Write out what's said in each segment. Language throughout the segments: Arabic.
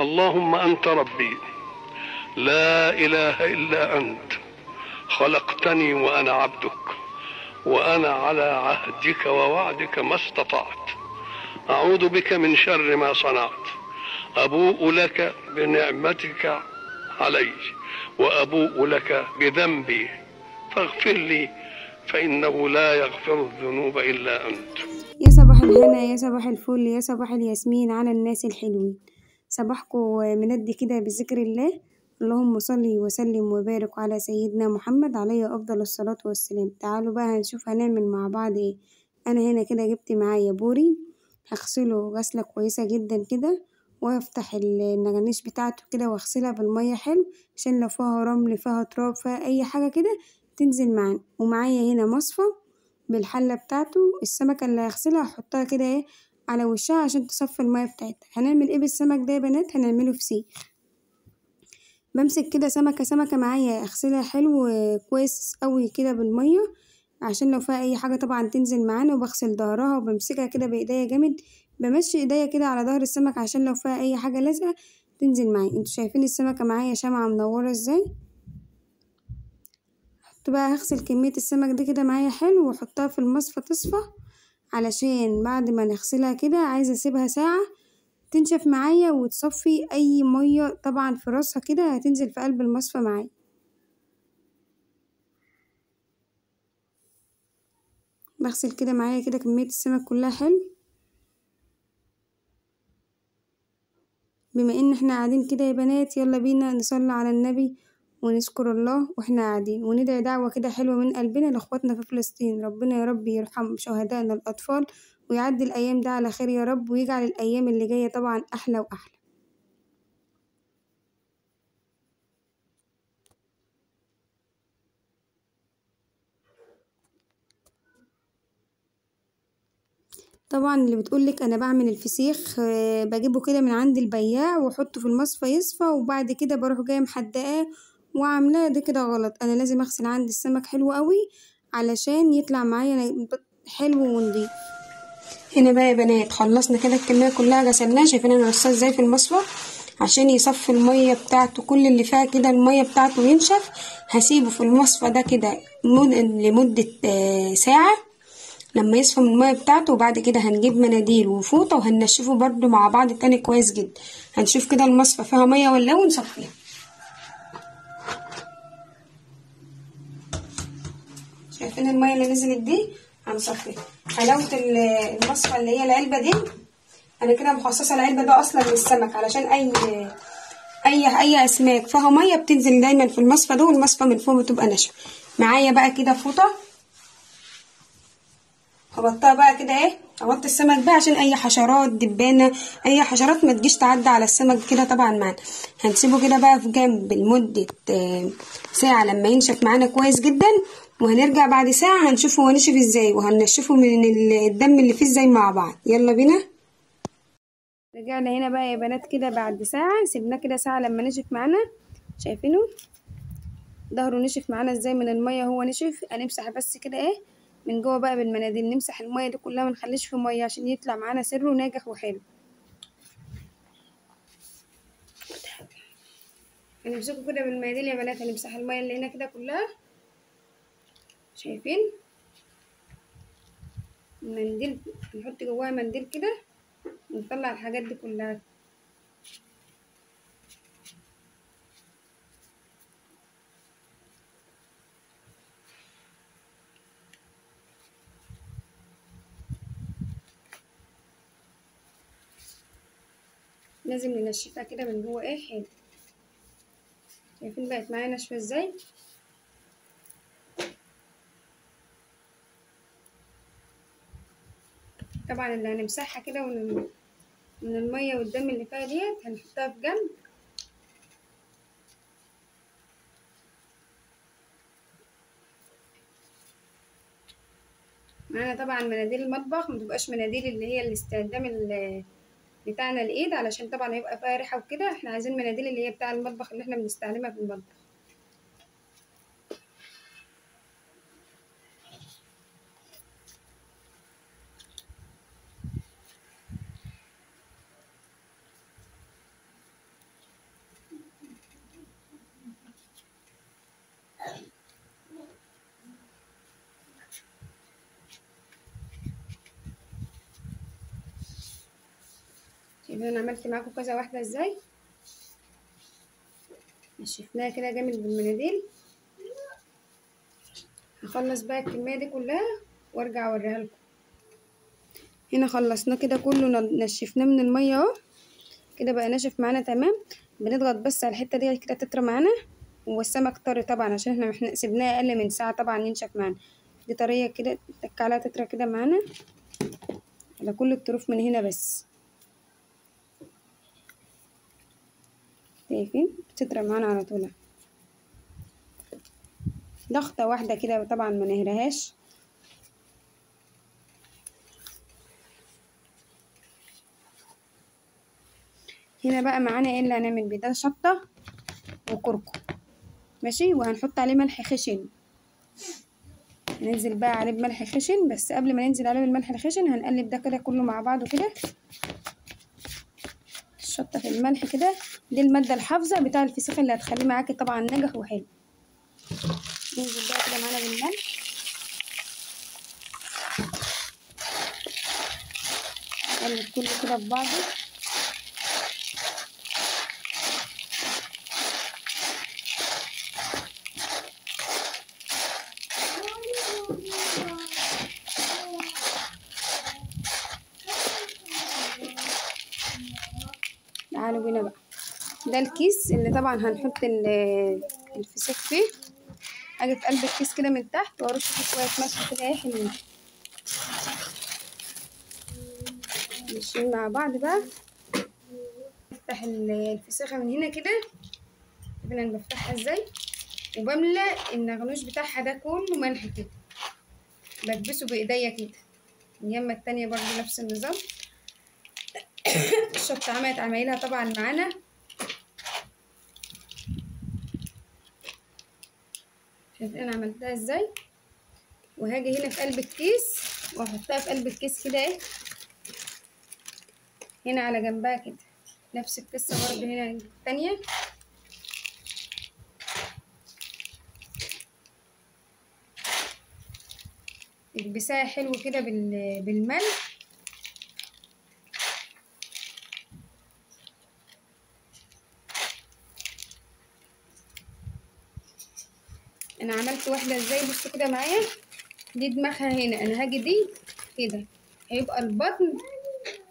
اللهم أنت ربي لا إله إلا أنت، خلقتني وأنا عبدك، وأنا على عهدك ووعدك ما استطعت، أعوذ بك من شر ما صنعت، أبوء لك بنعمتك علي وأبوء لك بذنبي فاغفر لي فإنه لا يغفر الذنوب إلا أنت. يا صباح الهنا، يا صباح الفل، يا صباح الياسمين على الناس الحلوين. صباحكم مندي كده بذكر الله. اللهم صلي وسلم وبارك على سيدنا محمد عليه أفضل الصلاة والسلام. تعالوا بقى هنشوف هنعمل مع بعض ايه. أنا هنا كده جبت معايا بوري، هغسله غسلة كويسة جدا كده، وافتح النغنيش بتاعته كده واغسلها بالمية حلو، عشان لو فيها رمل فيها تراب فيها أي حاجة كده تنزل معانا. ومعايا هنا مصفى بالحلة بتاعته، السمكة اللي هغسلها هحطها كده ايه على وشها عشان تصفي المية بتاعتها. هنعمل ايه بالسمك ده يا بنات؟ هنعمله فسيخ. بمسك كده سمكة معايا اغسلها حلو كويس قوي كده بالمية، عشان لو فيها اي حاجة طبعا تنزل معانا. وبغسل ظهرها وبمسكها كده بايديا جامد، بمشي ايديا كده على ظهر السمك عشان لو فيها اي حاجة لازقة تنزل معايا. انتوا شايفين السمكة معايا شمعة منورة ازاي؟ بقى هغسل كمية السمك دي كده معايا حلو واحطها في المصفى تصفى، علشان بعد ما نغسلها كده عايزة اسيبها ساعة تنشف معايا وتصفي اي مية طبعا في راسها كده هتنزل في قلب المصفى معايا. بغسل كده معايا كده كمية السمك كلها حلو. بما ان احنا قاعدين كده يا بنات، يلا بينا نصلي على النبي ونذكر الله واحنا قاعدين، وندعي دعوة كده حلوة من قلبنا لاخواتنا في فلسطين. ربنا يا رب يرحم شهدائنا الاطفال ويعدي الايام ده على خير يا رب، ويجعل الايام اللي جاية طبعا احلى واحلى. طبعا اللي بتقولك انا بعمل الفسيخ بجيبه كده من عند البياع واحطه في المصفى يصفى، وبعد كده بروح جايه محدقاه وعاملاه، ده كده غلط. انا لازم اغسل عندي السمك حلو قوي علشان يطلع معايا حلو ونضيف. هنا بقى يا بنات خلصنا كده الكميه كلها غسلناها. شايفين انا رصاه ازاي في المصفى عشان يصفي الميه بتاعته كل اللي فيها كده الميه بتاعته ينشف. هسيبه في المصفى ده كده لمده ساعه لما يصفى من المية بتاعته، وبعد كده هنجيب مناديل وفوطة وهننشفه برضو مع بعض تاني كويس جدا. هنشوف كده المصفى فيها مية ولا ونصفيها. شايفين المية اللي نزلت دي؟ هنصفيها. حلاوة المصفى اللي هي العلبة دي، انا كده مخصصة العلبة ده اصلا للسمك، علشان اي اسماك فيها مية بتنزل دايما في المصفى ده، والمصفى من فوق بتبقى ناشفة. معايا بقى كده فوطة، هبطها بقى كده ايه، اغطي السمك بقى عشان اي حشرات دبانه اي حشرات ما تجيش تعدي على السمك كده طبعا معانا. هنسيبه كده بقى في جنب لمده ساعه لما ينشف معانا كويس جدا، وهنرجع بعد ساعه هنشوفه هو نشف ازاي وهنشفه من الدم اللي فيه ازاي مع بعض. يلا بينا. رجعنا هنا بقى يا بنات كده بعد ساعه، سيبناه كده ساعه لما نشف معانا. شايفينه ظهره نشف معانا ازاي من الميه، هو نشف. هنمسح بس كده ايه من جوه بقى بالمناديل، نمسح الميه دي كلها ما نخليش في ميه عشان يطلع معانا سره ناجح وحلو. هنمسكه كده بالمناديل يا بنات، هنمسح الميه اللي هنا كده كلها. شايفين المنديل؟ نحط جواها منديل كده ونطلع الحاجات دي كلها. لازم ننشفها كده من جوه ايه حلو. شايفين بقت معايا ناشفه ازاي؟ طبعا اللي هنمسحها كده من الميه والدم اللي فيها ديت هنحطها في جنب. معانا طبعا مناديل المطبخ، متبقاش مناديل اللي هي الاستخدام بتاعنا الايد، علشان طبعا هيبقى فيها ريحه وكده. احنا عايزين مناديل اللي هي بتاع المطبخ اللي احنا بنستخدمها في المطبخ. شايفين انا عملت معاكم كذا واحده ازاي، نشفناها كده جامد بالمناديل. هخلص بقى الكميه دي كلها وارجع اوريها لكم. هنا خلصناه كده كله، نشفناه من الميه اهو كده بقى ناشف معانا تمام. بنضغط بس على الحته دي كده تطرى معانا، والسمك طري طبعا عشان احنا سيبناه اقل من ساعه طبعا ينشف معانا. دي طريه كده تك عليها تطرى كده معانا على كل الطروف من هنا بس. شايفين بتطرى معانا على طول، ضغطه واحده كده طبعا ما نهرهاش. هنا بقى معانا ايه اللي هنعمل بيه ده؟ شطه وكركم ماشي، وهنحط عليه ملح خشن. ننزل بقى عليه بملح خشن، بس قبل ما ننزل عليه بالملح الخشن هنقلب ده كده كله مع بعضه كده. الشطه في الملح كده دي الماده الحافظه بتاع الفسيخ اللي هتخليه معاكي طبعا ناجح وحلو. ننزل بقى كده معانا بالملح، نقلب كله كده في بعضه. تعالوا بينا بقى، ده الكيس اللي طبعا هنحط الفسيخ فيه. اجي في قلب الكيس كده من تحت وارش فيه شويه ملح كده ايه حلوين. ماشيين مع بعض بقى. افتح الفسيخه من هنا كده، شوف انا بفتحها ازاي، وبملى النغنوش بتاعها ده كله ملح كده، بكبسه بايديا كده. اليمه التانية برضو نفس النظام. الشطه عملت عمايلها طبعا معانا. شايفين انا عملتها ازاي. وهاجي هنا في قلب الكيس واحطها في قلب الكيس كده ايه، هنا على جنبها كده نفس القصه برضو هنا التانية. البساها حلو كده بالملح. انا عملت واحده ازاي، بصوا كده معايا. دي دماغها هنا، انا هاجي دي كده، هيبقى البطن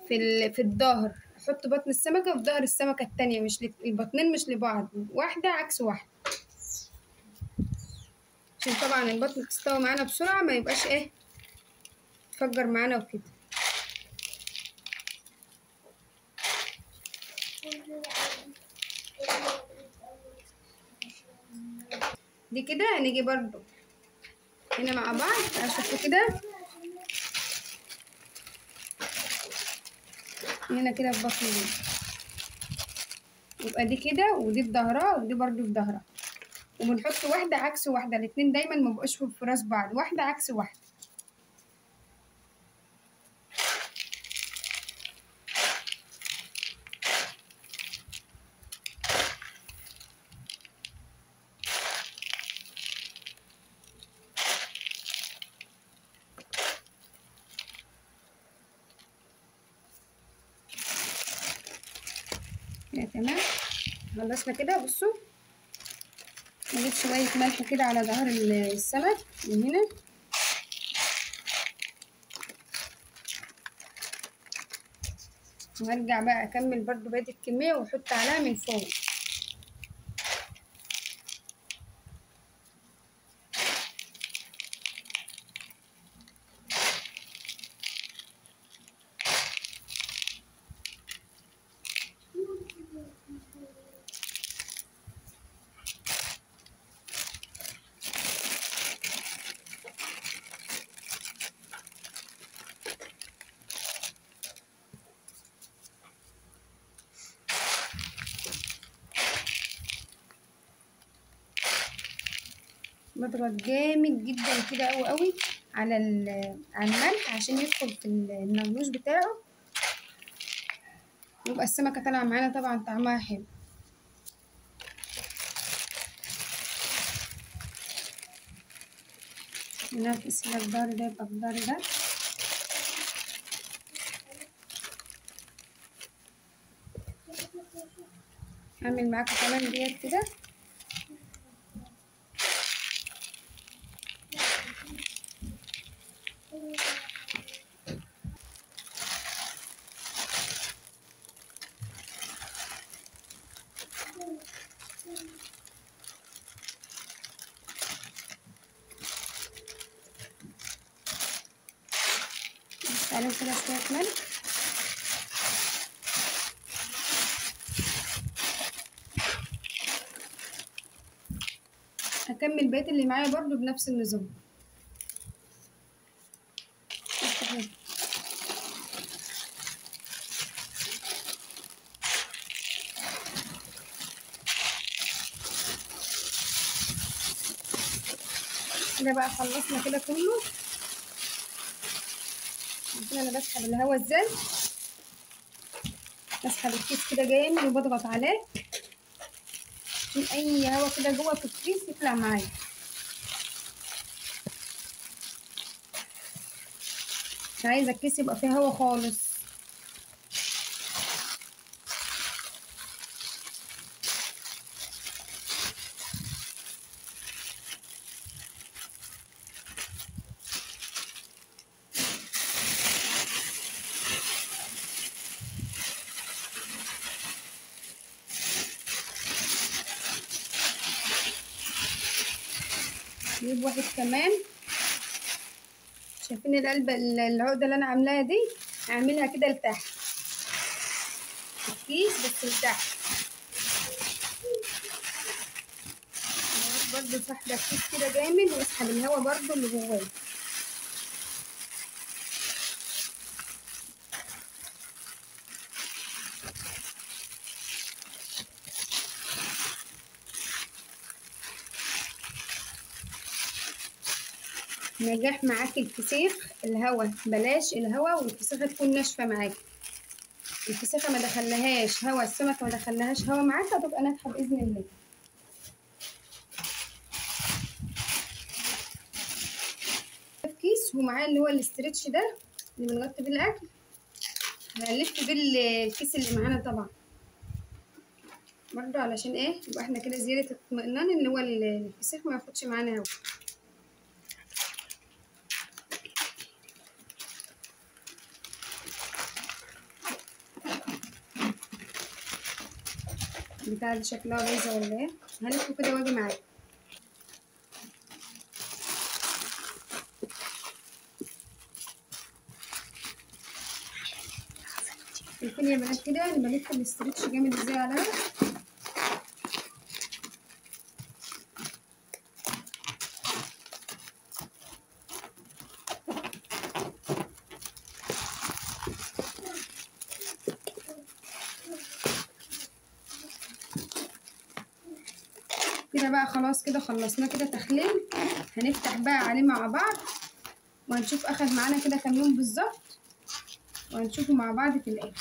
في الظهر. احط بطن السمكه في ظهر السمكه التانية، مش البطنين مش لبعض، واحده عكس واحده، عشان طبعا البطن تستوي معانا بسرعه ما يبقاش ايه تفجر معانا وكده. دي كده هنيجي برضو هنا مع بعض هشوفوا كده. هنا كده في بطن دي يبقى دي كده، ودي في ظهرها ودي برضو في ظهرها. وبنحط واحده عكس واحده، الاتنين دايما ما بقوش في راس بعض، واحده عكس واحده. كده تمام. خلصنا كده. بصوا نجيب شويه ملح كده على ظهر السمك من هنا، وهرجع بقى اكمل برضو بقية الكمية واحط عليها من فوق. بضغط جامد جدا كده قوي قوي على الملح عشان يدخل في النغلوش بتاعه، يبقى السمكة طالعة معانا طبعا طعمها حلو. نفس الخضار ده يبقى الخضار ده. اعمل معاكم كمان ديت كده. عليهم كده شويه ملح. هكمل بقيه اللي معايا برضو بنفس النظام. كده بقى خلصنا كده كله. كده انا بسحب الهواء ازاي، بسحب الكيس كده جامد وبضغط عليه عشان اي هواء كده جوه في الكيس يطلع معايا. مش عايزه الكيس يبقى فيه هواء خالص. نجيب واحد كمان. شايفين العقده اللي انا عاملاها دي، هعملها كده لتحت الكيس بس لتحت. برضو سحبه الكيس كده جامد واسحب الهواء برضو اللي جواه. نجاح معاكي الفسيخ الهوا، بلاش الهوا والفسيخه تكون ناشفه معاكي. الفسيخه ما دخلهاش هوا، السمكه ما دخلهاش هوا معاكي، هتبقى ناجحه باذن الله. في كيس ومعاه اللي هو الاسترتش ده اللي بنغطي بيه الاكل، هنلف بيه الكيس اللي معانا طبعا برضه علشان ايه، يبقى احنا كده زياده اطمئنان ان هو الفسيخ ما ياخدش معانا هوا. بتاع دي شكلها بايظه ولا ايه؟ هلفه كده واجي معاكم. شايفين يا بنات كده انا بلف الاسترتش جامد ازاي عليها. كده بقى خلاص كده خلصناه كده تخليل. هنفتح بقى عليه مع بعض وهنشوف اخد معانا كده كام يوم بالظبط، وهنشوفه مع بعض في الاخر.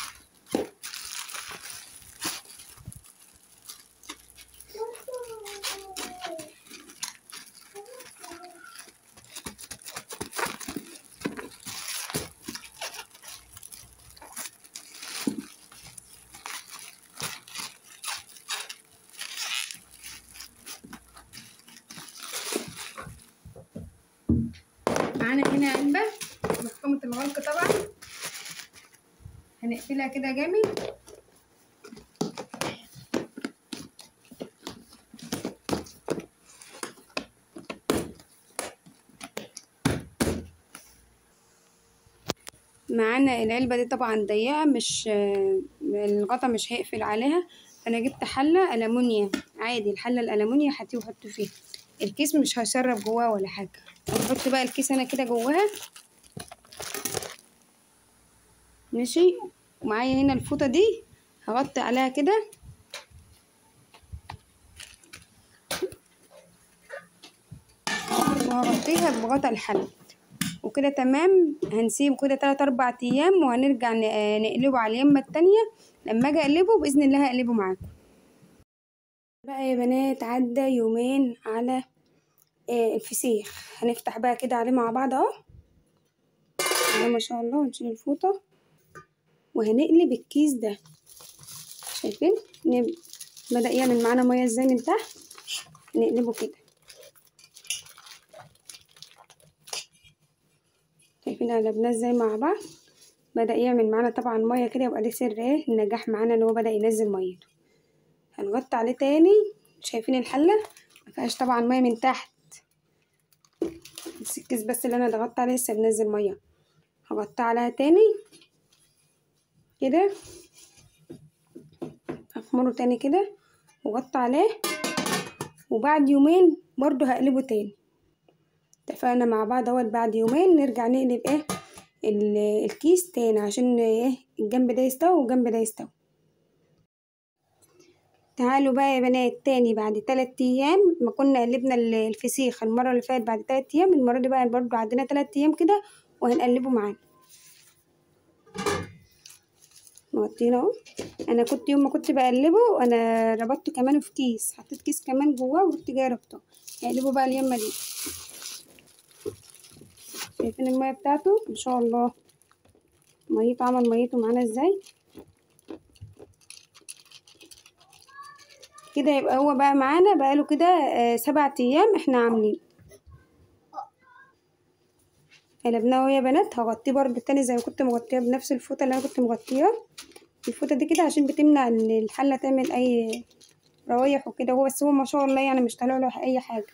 معانا هنا علبة محكمة الغلق طبعا، هنقفلها كده جامد. معانا العلبة دي طبعا ضيقة، مش الغطا مش هيقفل عليها، فانا جبت حلة ألمونيا عادي، الحلة الألمونيا هاتيه وحطه فيها، الكيس مش هيسرب جواه ولا حاجة. هنحط بقى الكيس انا كده جواها ماشي. ومعايا هنا الفوطة دي هغطي عليها كده وهغطيها بغطا الحلة وكده تمام. هنسيبه كده 3-4 ايام وهنرجع نقلبه على اليمة التانية. لما اجي اقلبه باذن الله هقلبه معاكم بقى يا بنات. عدى يومين على الفسيخ، هنفتح بقى كده عليه مع بعض اهو. ما شاء الله. ونشيل الفوطة وهنقلب الكيس ده. شايفين بدأ يعمل معانا مية ازاي من تحت، نقلبه كده. شايفين قلبناه ازاي مع بعض؟ بدأ يعمل معانا طبعا مية كده، يبقى ده سر ايه النجاح معانا ان هو بدأ ينزل ميته. هنغطي عليه تاني. شايفين الحلة مفيهاش طبعا مية من تحت، بس الكيس بس اللي انا ضغطت عليه لسه بنزل مية. هغطي عليها تاني كده، هخمره تاني كده وغطي عليه، وبعد يومين برضو هقلبه تاني. اتفقنا مع بعض اهوت، بعد يومين نرجع نقلب ايه الكيس تاني عشان ايه الجنب ده يستوي والجنب ده يستوي. تعالوا بقى يا بنات تاني بعد 3 ايام ما كنا قلبنا الفسيخ المره اللي فاتت، بعد 3 ايام المره دي بقى برضو عندنا 3 ايام كده وهنقلبه معانا. مغطينه اهو. انا كنت يوم ما كنت بقلبه انا ربطته كمان في كيس، حطيت كيس كمان جواه ورحت جايه ربطه. هقلبه بقى اليمه دي. شايفين الميه بتاعته ما شاء الله، ميته عمل ميته معانا ازاي كده. يبقى هو بقى معانا بقاله كده 7 ايام احنا عاملين. قلبناه اهو يا بنات. هغطيه برضو تاني زي ما كنت مغطيه بنفس الفوطه اللي انا كنت مغطياه. الفوطه دي كده عشان بتمنع ان الحله تعمل اي روايح وكده. هو بس هو ما شاء الله يعني مش طالع له اي حاجه.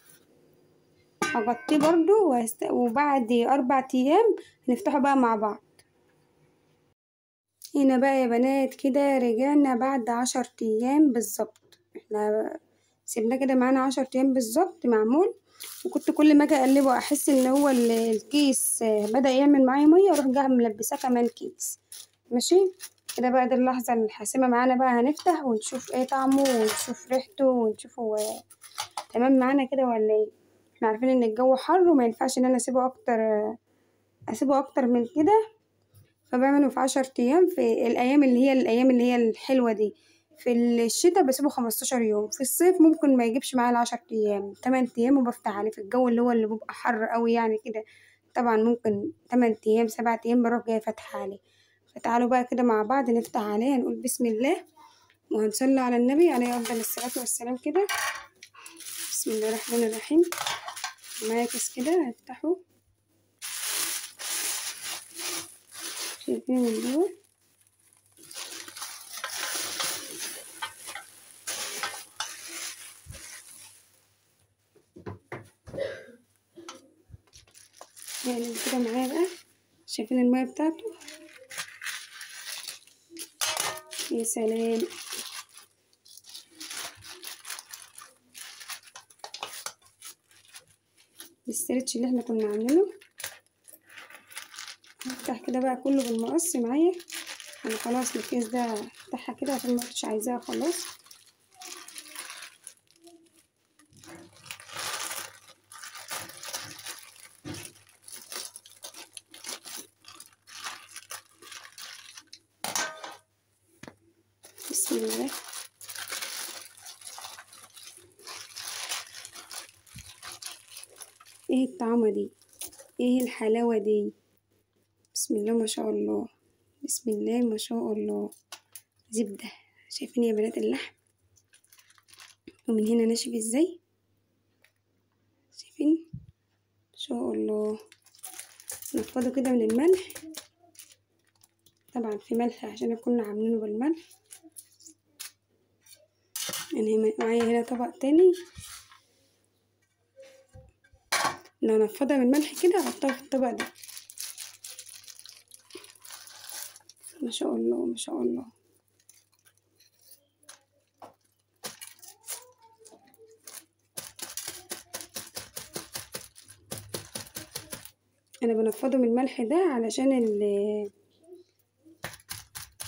هغطيه برضو وبعد 4 ايام هنفتحه بقى مع بعض. هنا بقى يا بنات كده رجعنا بعد 10 ايام بالظبط. احنا سيبناه كده معانا 10 ايام بالظبط معمول. وكنت كل ما اجي اقلبه احس ان هو الكيس بدأ يعمل معايا ميه، اروح جايه ملبساه كمان كيس. ماشي كده بقى. دي اللحظه الحاسمه معانا بقى، هنفتح ونشوف ايه طعمه ونشوف ريحته ونشوف هو تمام معانا كده ولا ايه. احنا عارفين ان الجو حر وما ينفعش ان انا اسيبه اكتر من كده. فبعمله في 10 ايام في الايام اللي هي الحلوه دي. في الشتاء بسيبه 15 يوم. في الصيف ممكن ما يجيبش معايا 10 ايام، 8 ايام وبفتح عليه. في الجو اللي بيبقى حر قوي يعني كده طبعا ممكن 8 ايام 7 ايام بروح جايه فاتحه عليه. فتعالوا بقى كده مع بعض نفتح عليه. هنقول بسم الله وهنصلي على النبي عليه افضل الصلاه والسلام كده. بسم الله الرحمن الرحيم. معايا كيس كده هفتحه. شايفين من جوه يعني كده معايا بقى. شايفين المية بتاعته؟ يا سلام. الاسترتش اللي احنا كنا عاملينه. هفتح كده بقى كله بالمقص معايا. انا خلاص الكيس ده هفتحها كده عشان مكنتش عايزاها خلاص. بسم الله. ايه الطعمة دي، ايه الحلاوة دي. بسم الله ما شاء الله، بسم الله ما شاء الله. زبدة. شايفين يا بنات اللحم ومن هنا ناشف ازاي. شايفين ما شاء الله. نفضه كده من الملح. طبعا في ملح عشان كنا عاملينه بالملح. يعني معايا هنا طبق تاني. لو نفضها من الملح كده احطها في الطبق ده. ما شاء الله ما شاء الله. انا بنفضه من الملح ده علشان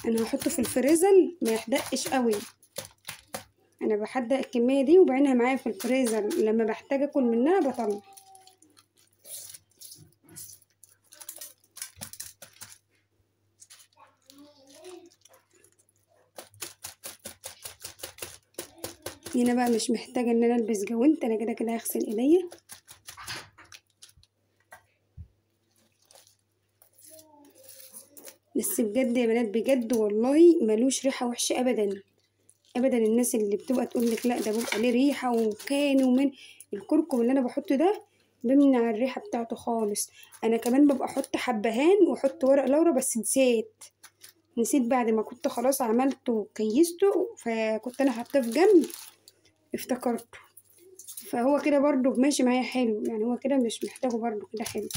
انا هحطه في الفريزر ما يحدقش قوي. انا بحدق الكميه دي وبعينها معايا في الفريزر، لما بحتاج اكل منها بطلع. هنا بقى مش محتاجه ان انا البس جوانت، انا كده كده هغسل ايديا. بس بجد يا بنات بجد والله ملوش ريحه وحشه ابدا. ابدا الناس اللي بتبقى تقول لك لا ده بيبقى ليه ريحه وكان ومن الكركم اللي انا بحطه ده بيمنع الريحه بتاعته خالص. انا كمان ببقى احط حبهان واحط ورق لورا، بس نسيت بعد ما كنت خلاص عملته وكيسته، فكنت انا حاطاه في جنب افتكرته. فهو كده برضو ماشي معايا حلو، يعني هو كده مش محتاجه برضو، كده حلو.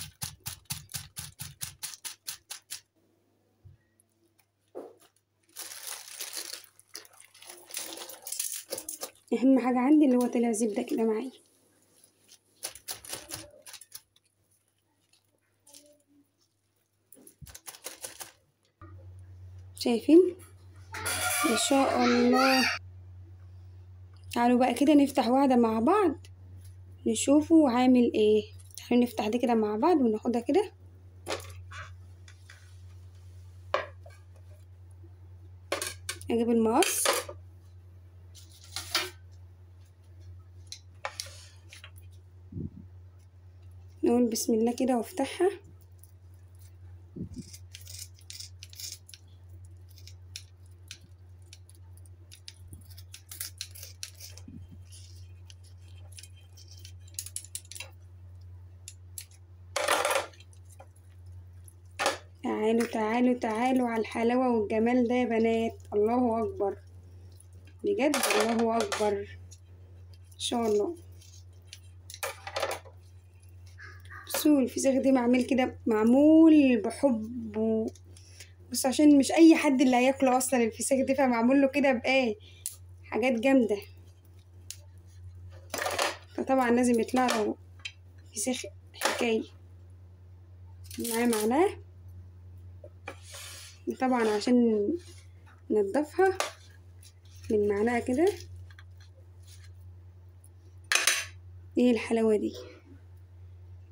اهم حاجة عندي اللي هو طلع زبدة كده معايا. شايفين؟ ما شاء الله. تعالوا بقى كده نفتح واحدة مع بعض نشوفوا عامل ايه. تعالوا نفتح دي كده مع بعض وناخدها كده. اجيب المقص نقول بسم الله كده وافتحها. تعالوا تعالوا تعالوا على الحلاوة والجمال ده يا بنات، الله أكبر بجد، الله أكبر إن شاء الله. بصوا الفسيخ دي معمول كده، معمول بحب بس عشان مش أي حد اللي هياكله أصلا الفسيخ دي، فمعمول له كده بإيه حاجات جامدة. فطبعا لازم يطلع له فسيخ حكاية. معاه معلقة طبعا عشان ننضفها بالمعلقة كده. ايه الحلاوة دي،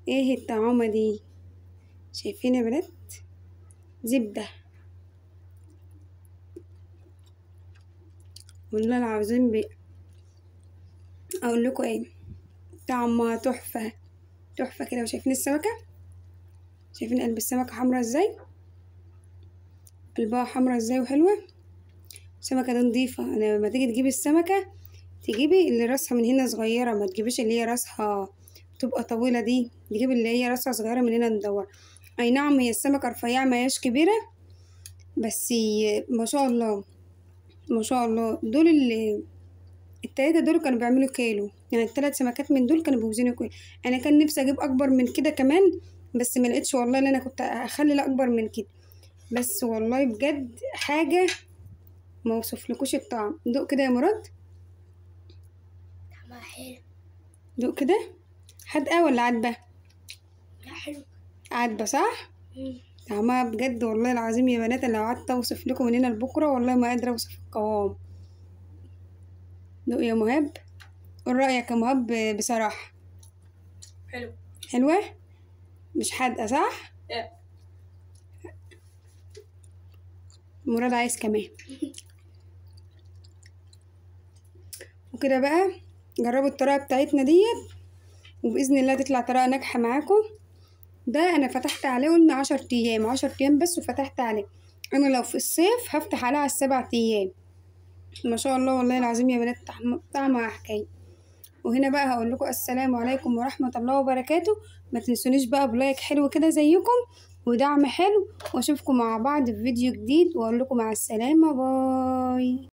ايه الطعامة دي، شايفين يا بنات؟ زبدة والله العظيم اقول لكم ايه، طعمها تحفة تحفة كده. وشايفين السمكة، شايفين قلب السمكة حمرا ازاي، قلبها حمرا ازاي وحلوة. السمكة دي نضيفة. انا لما تيجي تجيبي السمكة تجيبي اللي راسها من هنا صغيرة، ما تجيبيش اللي هي راسها تبقى طويلة دي، تجيبي اللي هي راسها صغيرة من هنا ندور. اي نعم هي السمكة رفيعة ما هياش كبيرة، بس ما شاء الله ما شاء الله. دول التلاتة دول كانوا بيعملوا كيلو، يعني ال3 سمكات من دول كانوا بيوزنوا كيلو. انا كان نفسي اجيب اكبر من كده كمان، بس ما لقيتش والله، اللي انا كنت اخلي لا اكبر من كده. بس والله بجد حاجة ما اوصفلكوش الطعم. دوق كده يا مراد، طعمها حلو. دوق كده. حادقة ولا عدبة؟ لا حلو. عدبة صح؟ طعمها بجد والله العظيم يا بنات، لو قعدت اوصف لكم من هنا لبكره والله ما قادرة اوصف القوام. دوق يا مهاب، قول رأيك يا مهاب بصراحة. حلو. حلوة مش حادقة صح؟ مراد عايز كمان. وكده بقى جربوا الطريقة بتاعتنا ديت، وبإذن الله تطلع طريقة ناجحة معاكم. ده أنا فتحت عليه قلنا 10 أيام بس، وفتحت عليه. أنا لو في الصيف هفتح عليه على 7 أيام. ما شاء الله والله العظيم يا بنات طعمها حكاية. وهنا بقى هقول لكم السلام عليكم ورحمة الله وبركاته. ما تنسونيش بقى بلايك حلو كده زيكم ودعم حلو، واشوفكم مع بعض في فيديو جديد، واقول لكم مع السلامة، باي.